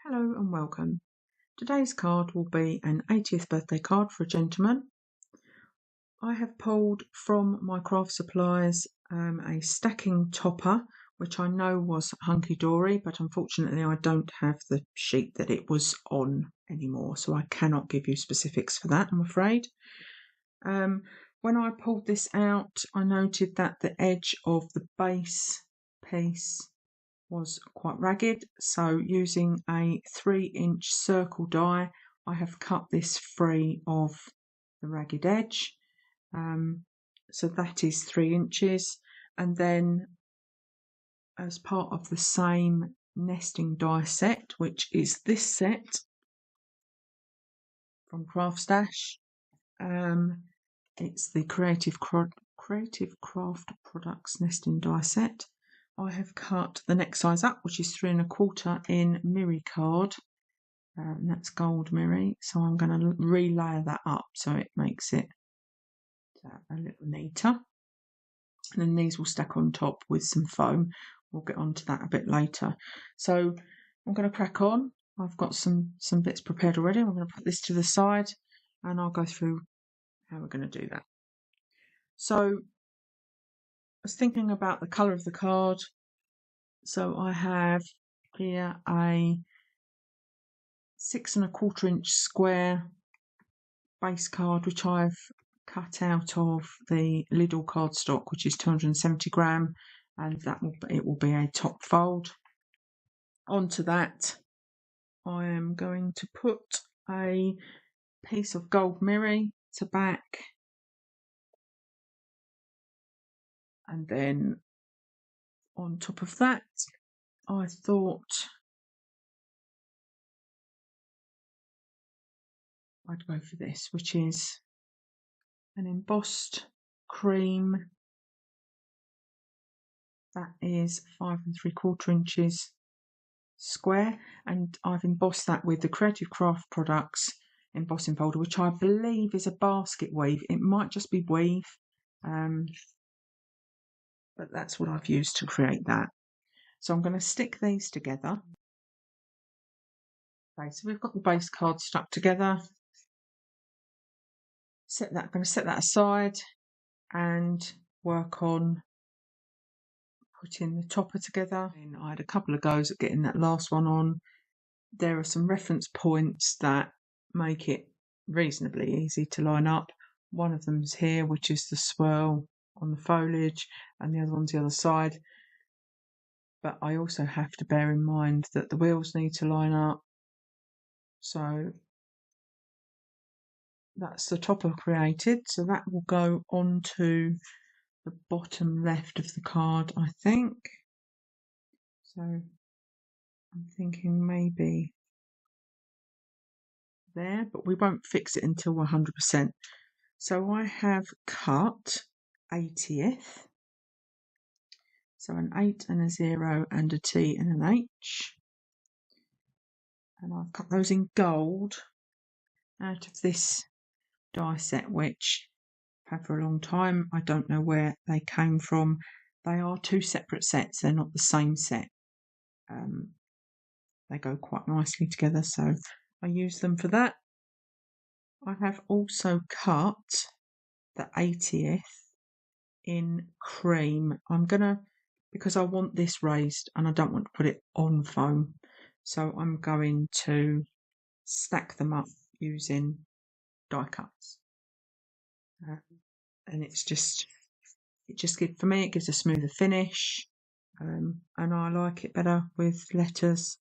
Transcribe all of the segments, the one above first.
Hello and welcome. Today's card will be an 80th birthday card for a gentleman. I have pulled from my craft supplies a stacking topper, which I know was Hunkydory, but unfortunately I don't have the sheet that it was on anymore, so I cannot give you specifics for that, I'm afraid. When I pulled this out, I noted that the edge of the base piece was quite ragged, so using a 3-inch circle die I have cut this free of the ragged edge, so that is 3 inches. And then as part of the same nesting die set, which is this set from Craft Stash, it's the Creative Craft Products nesting die set. I have cut the next size up, which is 3 1/4 in Mirri card, and that's gold Mirri. So I'm going to relayer that up so it makes it a little neater. And then these will stack on top with some foam. We'll get onto that a bit later. So I'm going to crack on. I've got some bits prepared already. I'm going to put this to the side, and I'll go through how we're going to do that. So I was thinking about the colour of the card. So I have here a 6 1/4 inch square base card, which I've cut out of the Lidl cardstock, which is 270 gram, and it will be a top fold. Onto that, I am going to put a piece of gold Mirri to back, and then on top of that, I thought I'd go for this, which is an embossed cream. That is 5 3/4 inches square, and I've embossed that with the Creative Craft Products embossing folder, which I believe is a basket weave. It might just be weave, but that's what I've used to create that. So I'm going to stick these together. Okay, so we've got the base card stuck together. I'm going to set that aside and work on putting the topper together. And I had a couple of goes at getting that last one on. There are some reference points that make it reasonably easy to line up. One of them's here, which is the swirl on the foliage, and the other one's the other side. But I also have to bear in mind that the wheels need to line up. So that's the topper created. So that will go onto the bottom left of the card, I think. So I'm thinking maybe there, but we won't fix it until 100%. So I have cut 80th. So an 8 and a 0 and a T and an H. And I've cut those in gold out of this die set, which I've had for a long time. I don't know where they came from. They are 2 separate sets. They're not the same set. They go quite nicely together, so I use them for that. I have also cut the 80th in cream. I'm gonna, because I want this raised and I don't want to put it on foam, so I'm going to stack them up using die cuts, and it just gives, for me, it gives a smoother finish, and I like it better with letters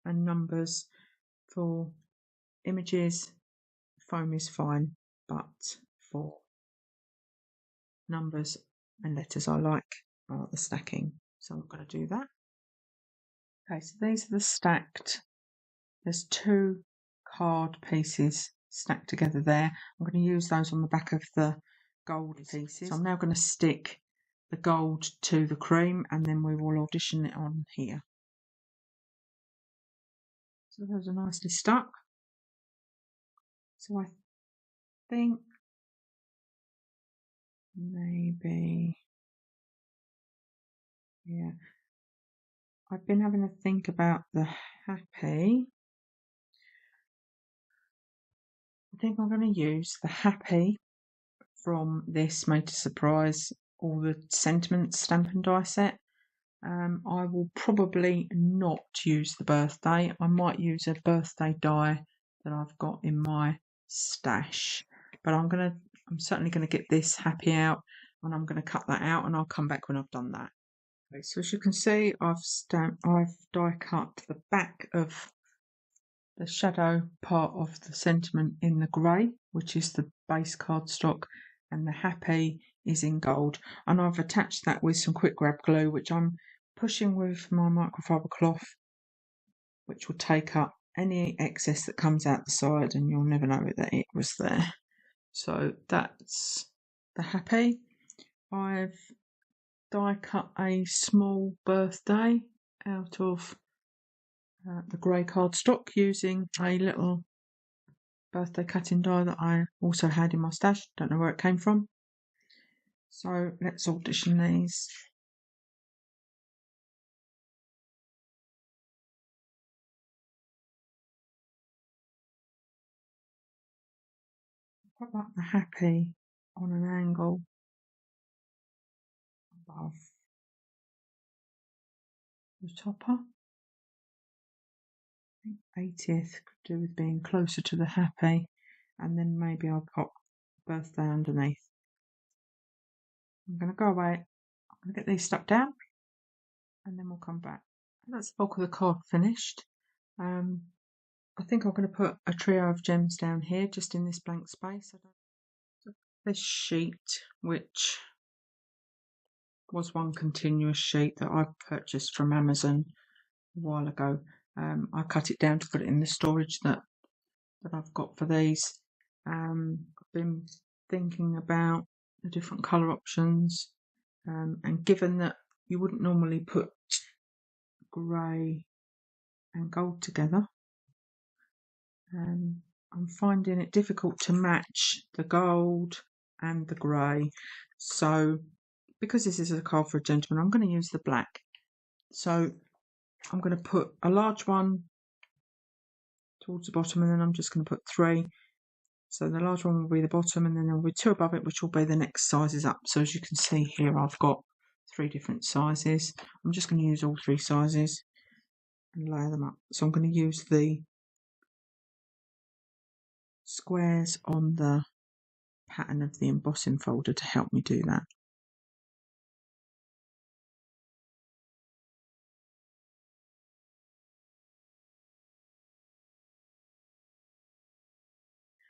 and numbers. For images, foam is fine, but for numbers and letters I like the stacking, so I'm going to do that. Okay, so these are the stacked, there's 2 card pieces stacked together there. I'm going to use those on the back of the gold pieces. So I'm now going to stick the gold to the cream, and then we will audition it on here. So those are nicely stuck. So I think maybe, yeah, I've been having a think about the happy. think I'm going to use the Happy from this Made to Surprise all the sentiment stamp and die set. I will probably not use the birthday. I might use a birthday die that I've got in my stash, but I'm certainly gonna get this Happy out, and I'm gonna cut that out, and I'll come back when I've done that. Okay, so as you can see, I've die cut the back of the shadow part of the sentiment in the grey, which is the base cardstock, and the Happy is in gold, and I've attached that with some quick grab glue, which I'm pushing with my microfiber cloth, which will take up any excess that comes out the side, and you'll never know that it was there. So that's the Happy. I've die cut a small birthday out of the grey cardstock using a little birthday cutting die that I also had in my stash. Don't know where it came from. So let's audition these. Put like the Happy on an angle above the topper. 80th could do with being closer to the Happy, and then maybe I'll pop birthday underneath. I'm going to go away, I'm going to get these stuck down, and then we'll come back. And that's the bulk of the card finished. I think I'm going to put a trio of gems down here, just in this blank space. This sheet, which was one continuous sheet that I purchased from Amazon a while ago. I cut it down to put it in the storage that I've got for these. I've been thinking about the different colour options, and given that you wouldn't normally put grey and gold together, I'm finding it difficult to match the gold and the grey. So because this is a card for a gentleman, I'm going to use the black. So I'm going to put a large one towards the bottom, and then I'm just going to put 3. So the large one will be the bottom, and then there will be 2 above it, which will be the next sizes up. So as you can see here, I've got 3 different sizes. I'm just going to use all 3 sizes and layer them up. So I'm going to use the squares on the pattern of the embossing folder to help me do that.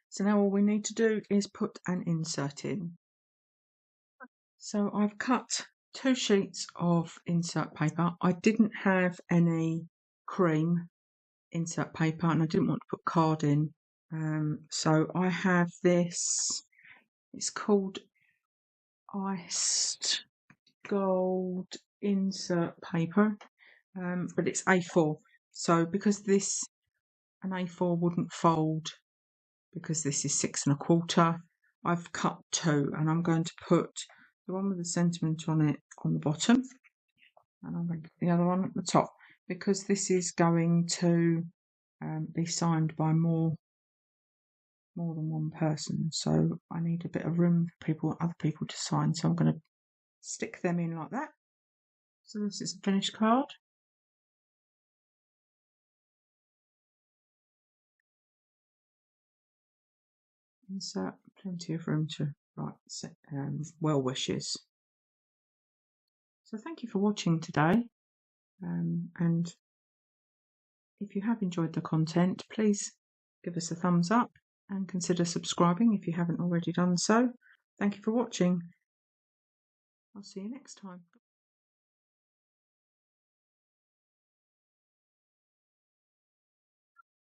So now all we need to do is put an insert in. So I've cut 2 sheets of insert paper. I didn't have any cream insert paper, and I didn't want to put card in. So I have this, it's called Iced Gold insert paper, but it's A4. So because an A4 wouldn't fold, because this is 6 1/4, I've cut 2, and I'm going to put the one with the sentiment on it on the bottom, and I'm going to put the other one at the top, because this is going to be signed by more than one person. So I need a bit of room for other people to sign. So I'm going to stick them in like that. So this is a finished card. Insert plenty of room to write well wishes. So thank you for watching today, and if you have enjoyed the content, please give us a thumbs up and consider subscribing if you haven't already done so. Thank you for watching. I'll see you next time.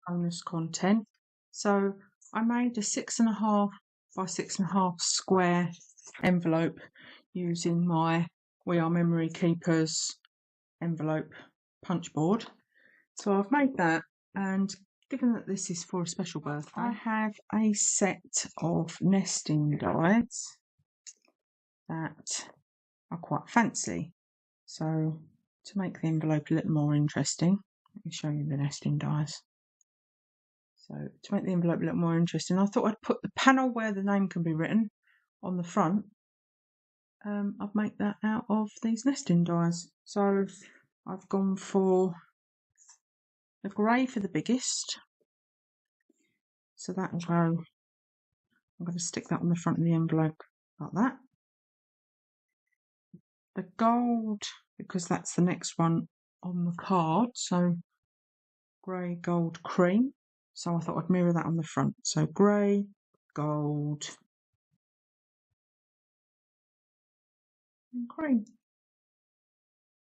Bonus content. So I made a 6.5 by 6.5 square envelope using my We Are Memory Keepers envelope punch board. So I've made that, and given that this is for a special birthday, I have a set of nesting dies that are quite fancy. So to make the envelope a little more interesting, let me show you the nesting dies. So to make the envelope a little more interesting, I thought I'd put the panel where the name can be written on the front. I've made that out of these nesting dies. So I've gone for the grey for the biggest. So that will go, I'm going to stick that on the front of the envelope like that. The gold, because that's the next one on the card, so grey, gold, cream. So I thought I'd mirror that on the front. So grey, gold, and cream.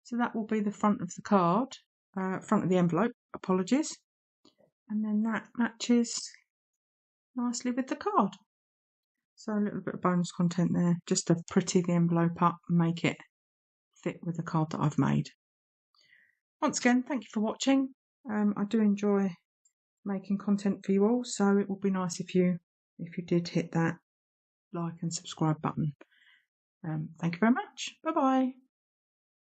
So that will be the front of the card, front of the envelope, apologies. And then that matches nicely with the card. So a little bit of bonus content there, just to pretty the envelope up and make it fit with the card that I've made. Once again, thank you for watching. I do enjoy making content for you all, so it would be nice if you did hit that like and subscribe button. Thank you very much. Bye bye.